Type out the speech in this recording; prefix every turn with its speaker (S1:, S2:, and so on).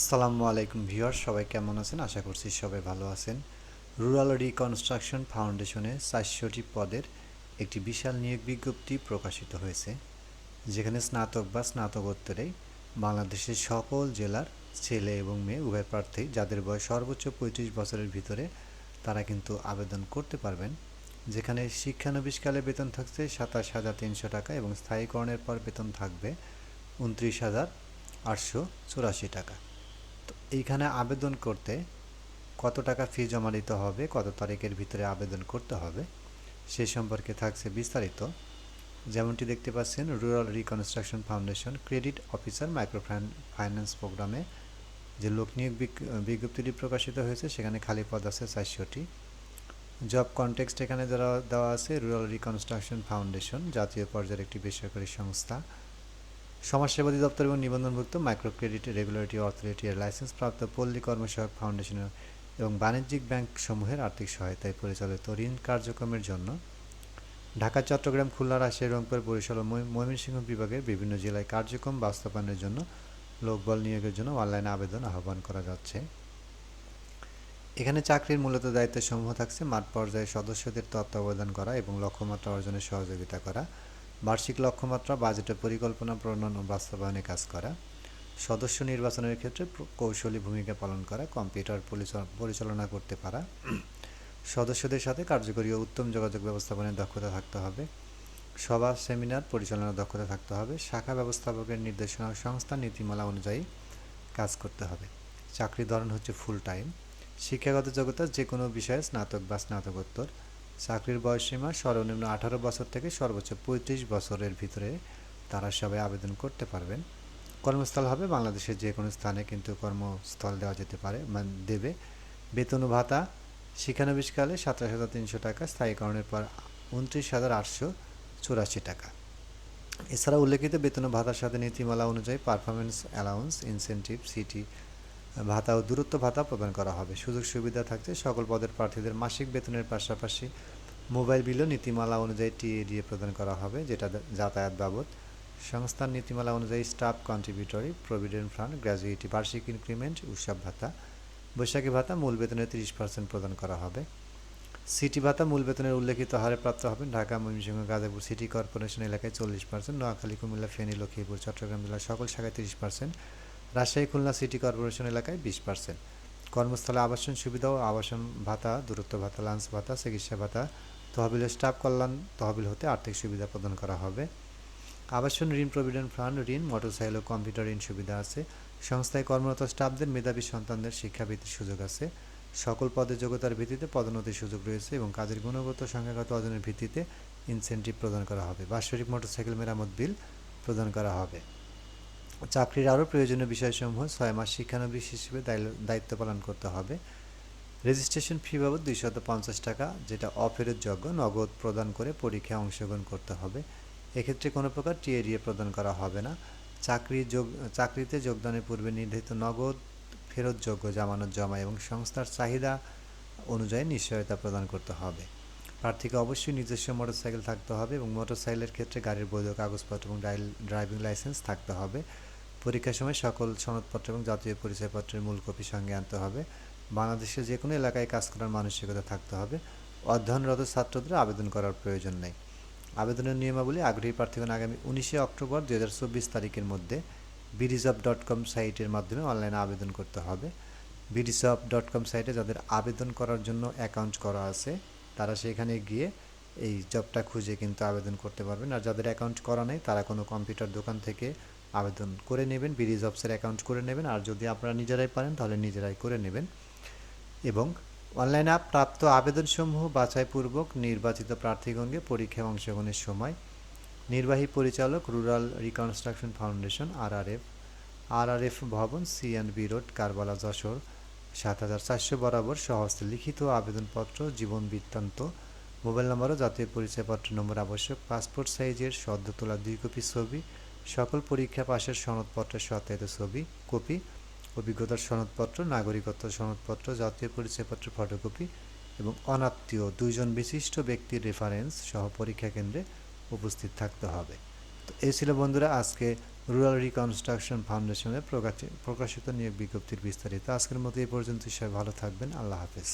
S1: আসসালামু আলাইকুম ভিউয়ার, সবাই কেমন আছেন? আশা করছি সবাই ভালো আছেন। রুরাল রিকনস্ট্রাকশন ফাউন্ডেশনে 400টি পদের একটি বিশাল নিয়োগ বিজ্ঞপ্তি প্রকাশিত হয়েছে, যেখানে স্নাতক বা স্নাতকোত্তরে বাংলাদেশের সকল জেলার ছেলে এবং মেয়ে উভয় প্রার্থী যাদের বয়স সর্বোচ্চ 35 বছরের ভিতরে তারা কিন্তু আবেদন করতে পারবেন। যেখানে শিক্ষানবিশকালে বেতন থাকছে 27,300 টাকা এবং স্থায়ীকরণের পর বেতন থাকবে 29,884 টাকা। তো এইখানে আবেদন করতে কত টাকা ফি জমা দিতে হবে, কত তারিখের ভিতরে আবেদন করতে হবে সে সম্পর্কে থাকছে বিস্তারিত। যেমনটি দেখতে পাচ্ছেন, rural reconstruction foundation credit officer micro finance প্রোগ্রামে যে লোক নিয়োগ বিজ্ঞপ্তিটি প্রকাশিত হয়েছে, সেখানে খালি পদ আছে 400টি। জব কনটেক্সট এখানে দেওয়া আছে, রুরাল রিকনস্ট্রাকশন ফাউন্ডেশন জাতীয় পর্যায়ের একটি বেসরকারি সংস্থা, সমাজসেবা অধিদপ্তর এবং নিবন্ধনভুক্ত মাইক্রো ক্রেডিট রেগুলেটরি অথরিটি এর লাইসেন্সপ্রাপ্ত পল্লী কর্মসহায়ক ফাউন্ডেশনের এবং বাণিজ্যিক ব্যাংক সমূহের আর্থিক সহায়তায় পরিচালিত ঋণ কার্যক্রমের জন্য ঢাকা, চট্টগ্রাম, খুলনা, রাজশাহী, রংপুর, বরিশাল ও ময়মনসিংহ বিভাগের বিভিন্ন জেলায় কার্যক্রম বাস্তবায়নের জন্য লোকবল নিয়োগের জন্য অনলাইনে আবেদন আহ্বান করা যাচ্ছে। এখানে চাকরির মূলত দায়িত্বসমূহ থাকছে মাঠ পর্যায়ে সদস্যদের তত্ত্বাবধান করা এবং লক্ষ্যমাত্রা অর্জনে সহযোগিতা করা, বার্ষিক লক্ষ্যমাত্রা, বাজেটের পরিকল্পনা প্রণয়ন ও বাস্তবায়নে কাজ করা, সদস্য নির্বাচনের ক্ষেত্রে কৌশলী ভূমিকা পালন করা, কম্পিউটার পরিচালনা করতে পারা, সদস্যদের সাথে কার্যকরী ও উত্তম যোগাযোগ ব্যবস্থাপনায় দক্ষতা থাকতে হবে, সভা সেমিনার পরিচালনার দক্ষতা থাকতে হবে, শাখা ব্যবস্থাপকের নির্দেশনা ও সংস্থার নীতিমালা অনুযায়ী কাজ করতে হবে। চাকরির ধরন হচ্ছে ফুল টাইম। শিক্ষাগত যোগ্যতা যে কোনো বিষয়ে স্নাতক বা স্নাতকোত্তর। চাকরির বয়সসীমা সর্বনিম্ন 18 বছর থেকে সর্বোচ্চ 35 বছরের ভিতরে তারা সবাই আবেদন করতে পারবেন। কর্মস্থল হবে বাংলাদেশের যে কোনো স্থানে, কিন্তু কর্মস্থল দেওয়া যেতে পারে দেবে। বেতন ও ভাতা শিক্ষানবিশকালে 27,300 টাকা, স্থায়ীকরণের পর 29,884 টাকা। এছাড়া উল্লেখিত বেতন ও ভাতার সাথে নীতিমালা অনুযায়ী পারফরমেন্স অ্যালাউন্স, ইনসেন্টিভ, সিটি ভাতা ও দূরত্ব ভাতা প্রদান করা হবে। সুযোগ সুবিধা থাকছে সকল পদের প্রার্থীদের মাসিক বেতনের পাশাপাশি মোবাইল বিলও নীতিমালা অনুযায়ী টিএডিএ প্রদান করা হবে, যেটা যাতায়াত বাবদ। সংস্থার নীতিমালা অনুযায়ী staff contributory, provident fund, gratuity, বার্ষিক ইনক্রিমেন্ট, উৎসব ভাতা, বৈশাখী ভাতা মূল বেতনের 30% প্রদান করা হবে। সিটি ভাতা মূল বেতনের উল্লেখিত হারে প্রাপ্ত হবেন ঢাকা, ময়মনসিংহ, গাজীপুর সিটি কর্পোরেশন এলাকায় 40%, নোয়াখালী, কুমিল্লা, ফেনী, লক্ষ্মীপুর, চট্টগ্রাম জেলার সকল শাখায় 30%, রাজশাহী, খুলনা সিটি কর্পোরেশন এলাকায় 20%। কর্মস্থলে আবাসন সুবিধা ও আবাসন ভাতা, দূরত্ব ভাতা, লাঞ্চ ভাতা, চিকিৎসা ভাতা, তহবিলের স্টাফ কল্যাণ তহবিল হতে আর্থিক সুবিধা প্রদান করা হবে। আবাসন ঋণ, প্রভিডেন্ট ফান্ড ঋণ, মোটরসাইকেল ও কম্পিউটার ঋণ সুবিধা আছে। সংস্থায় কর্মরত স্টাফদের মেধাবী সন্তানদের শিক্ষাবৃত্তির সুযোগ আছে। সকল পদে যোগ্যতার ভিত্তিতে পদোন্নতির সুযোগ রয়েছে এবং কাজের গুণগত সংখ্যাগত অর্জনের ভিত্তিতে ইনসেন্টিভ প্রদান করা হবে। বাৎসরিক মোটরসাইকেল মেরামত বিল প্রদান করা হবে। চাকরির আরও প্রয়োজনীয় বিষয়সমূহ: 6 মাস শিক্ষানবিশ হিসেবে দায়িত্ব পালন করতে হবে। রেজিস্ট্রেশন ফি বাবদ 250 টাকা, যেটা অফেরতযোগ্য, নগদ প্রদান করে পরীক্ষায় অংশগ্রহণ করতে হবে। এক্ষেত্রে কোনো প্রকার টিএডিএ প্রদান করা হবে না। চাকরিতে যোগদানের পূর্বে নির্ধারিত নগদ ফেরতযোগ্য জামানত জমা এবং সংস্থার চাহিদা অনুযায়ী নিশ্চয়তা প্রদান করতে হবে। প্রার্থীকে অবশ্যই নিজস্ব মোটরসাইকেল থাকতে হবে এবং মোটরসাইকেলের ক্ষেত্রে গাড়ির বৈধ কাগজপত্র এবং ড্রাইভিং লাইসেন্স থাকতে হবে। পরীক্ষার সময় সকল সনদপত্র এবং জাতীয় পরিচয়পত্রের মূল কপি সঙ্গে আনতে হবে। বাংলাদেশের যে কোনো এলাকায় কাজ করার মানসিকতা থাকতে হবে। অধ্যয়নরত ছাত্রদের আবেদন করার প্রয়োজন নেই। আবেদনের নিয়মাবলী: আগ্রহী প্রার্থীগণ আগামী 19 অক্টোবর 2024 তারিখের মধ্যে bdjob.com সাইটের মাধ্যমে অনলাইনে আবেদন করতে হবে। bdjob.com সাইটে যাদের আবেদন করার জন্য অ্যাকাউন্ট করা আছে তারা সেখানে গিয়ে এই জবটা খুঁজে কিন্তু আবেদন করতে পারবেন। আর যাদের অ্যাকাউন্ট করা নেই তারা কোনো কম্পিউটার দোকান থেকে আবেদন করে নেবেন, বিডিজবসের অ্যাকাউন্ট করে নেবেন। আর যদি আপনারা নিজেরাই পারেন তাহলে নিজেরাই করে নেবেন। এবং অনলাইনে প্রাপ্ত আবেদনসমূহ বাছাইপূর্বক নির্বাচিত প্রার্থীগণকে পরীক্ষায় অংশগ্রহণের সময় নির্বাহী পরিচালক, রুরাল রিকনস্ট্রাকশন ফাউন্ডেশন, আরআরএফ ভবন, সি&বি রোড, কারবালা, যশোর 7400 বরাবর স্বহস্তে লিখিত আবেদনপত্র, জীবন বৃত্তান্ত, মোবাইল নম্বর ও জাতীয় পরিচয়পত্র নম্বর আবশ্যক, পাসপোর্ট সাইজের সদ্য তোলা 2 কপি ছবি, সকল পরীক্ষা পাশের সনদপত্রের সত্যায়িত ছবি কপি, অভিজ্ঞতার সনদপত্র, নাগরিকত্ব সনদপত্র, জাতীয় পরিচয়পত্রের ফটোকপি এবং অনাত্মীয় 2 জন বিশিষ্ট ব্যক্তির রেফারেন্স সহ পরীক্ষা কেন্দ্রে উপস্থিত থাকতে হবে। তো এই ছিল বন্ধুরা আজকে রুরাল রিকনস্ট্রাকশন ফাউন্ডেশনের প্রকাশিত নিয়োগ বিজ্ঞপ্তির বিস্তারিত। আজকের মতো এই পর্যন্ত। সবাই ভালো থাকবেন। আল্লাহ হাফেজ।